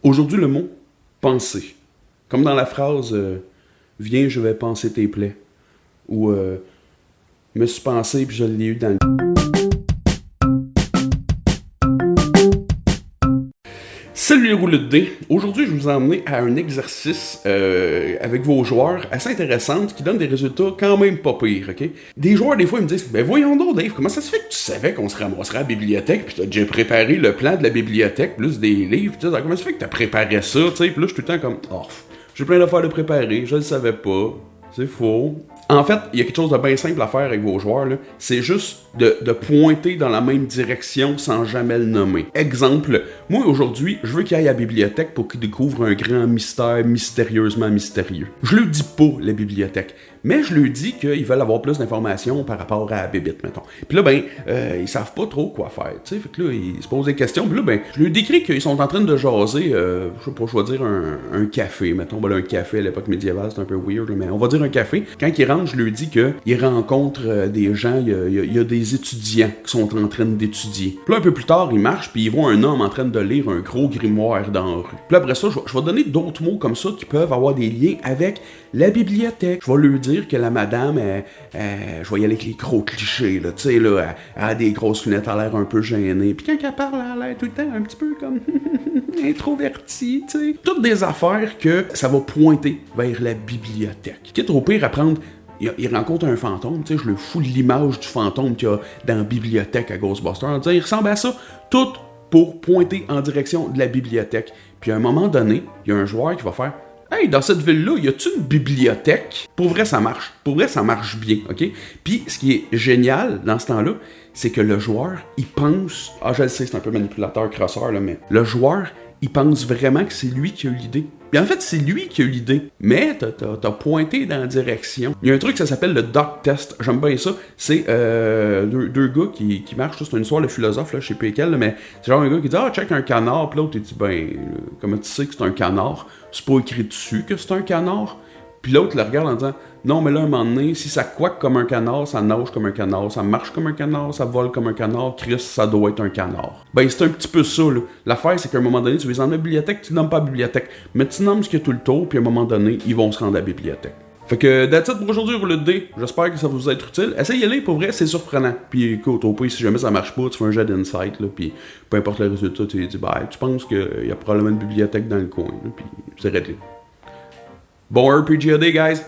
Aujourd'hui, le mot « penser ». Comme dans la phrase « Viens, je vais panser tes plaies » ou « Me suis pensé puis je l'ai eu dans le... » Salut les rouleux de dés! Aujourd'hui, je vous ai emmené à un exercice avec vos joueurs assez intéressant qui donne des résultats quand même pas pires, ok? Des joueurs, des fois, ils me disent « Ben voyons donc, Dave, comment ça se fait que tu savais qu'on se ramasserait à la bibliothèque puis t'as déjà préparé le plan de la bibliothèque plus des livres, tu sais, comment ça se fait que t'as préparé ça, tu sais? » Puis là, je suis tout le temps comme « Oh, j'ai plein d'affaires de préparer, je le savais pas, c'est faux. » En fait, il y a quelque chose de bien simple à faire avec vos joueurs, là. C'est juste de pointer dans la même direction sans jamais le nommer. Exemple, moi aujourd'hui, je veux qu'il aille à la bibliothèque pour qu'il découvre un grand mystère mystérieusement mystérieux. Je lui dis pas la bibliothèque, mais je lui dis qu'ils veulent avoir plus d'informations par rapport à la bébite, mettons. Puis là, ben, ils savent pas trop quoi faire, tu sais. Fait que là, ils se posent des questions. Puis là, ben, je lui décris qu'ils sont en train de jaser, je sais pas, je vais dire un café, mettons. Ben là, un café à l'époque médiévale, c'est un peu weird, mais on va dire un café. Quand ils rentrent, je lui dis qu'ils rencontrent des gens, il y a des étudiants qui sont en train d'étudier. Puis là, un peu plus tard, ils marchent, puis ils voient un homme en train de lire un gros grimoire dans la rue. Puis là, après ça, je vais donner d'autres mots comme ça qui peuvent avoir des liens avec la bibliothèque. Je vais lui dire que la madame, je vais y aller avec les gros clichés, là, tu sais, là, elle a des grosses lunettes, elle a l'air un peu gênée. Puis quand elle parle, elle a l'air tout le temps un petit peu comme introvertie, tu sais. Toutes des affaires que ça va pointer vers la bibliothèque. Quitte au pire à prendre... Il rencontre un fantôme, tu sais, je le fous de l'image du fantôme qu'il y a dans la bibliothèque à Ghostbusters. Il ressemble à ça, tout pour pointer en direction de la bibliothèque. Puis à un moment donné, il y a un joueur qui va faire « Hey, dans cette ville-là, y a-tu une bibliothèque? » Pour vrai, ça marche. Pour vrai, ça marche bien, ok? Puis ce qui est génial dans ce temps-là, c'est que le joueur, il pense... Ah, je le sais, c'est un peu manipulateur, crosseur, là, mais le joueur, il pense vraiment que c'est lui qui a eu l'idée. Puis en fait, c'est lui qui a eu l'idée. Mais t'as pointé dans la direction. Il y a un truc, ça s'appelle le doc test. J'aime bien ça. C'est deux gars qui marchent. C'est une histoire de philosophe, là, je sais plus lesquels, là, mais c'est genre un gars qui dit « Ah, check un canard. » Puis l'autre, il dit « Ben, comment tu sais que c'est un canard? C'est pas écrit dessus que c'est un canard. » Puis l'autre le regarde en disant « Non, mais là, un moment donné, si ça couaque comme un canard, ça nage comme un canard, ça marche comme un canard, ça vole comme un canard, Chris, ça doit être un canard. » Ben, c'est un petit peu ça, là. L'affaire, c'est qu'à un moment donné, tu vas en la bibliothèque, tu nommes pas la bibliothèque, mais tu nommes ce qu'il y a tout le tour, puis à un moment donné, ils vont se rendre à la bibliothèque. Fait que, that's it pour aujourd'hui, rouleux de dés. J'espère que ça va vous être utile. Essayez-les, pour vrai, c'est surprenant. Puis écoute, au pire, si jamais ça marche pas, tu fais un jet d'insight, là, puis peu importe le résultat, tu dis, ben, tu penses qu'il y a probablement une bibliothèque dans le coin, là, puis c'est réglé. Bon RPG guys!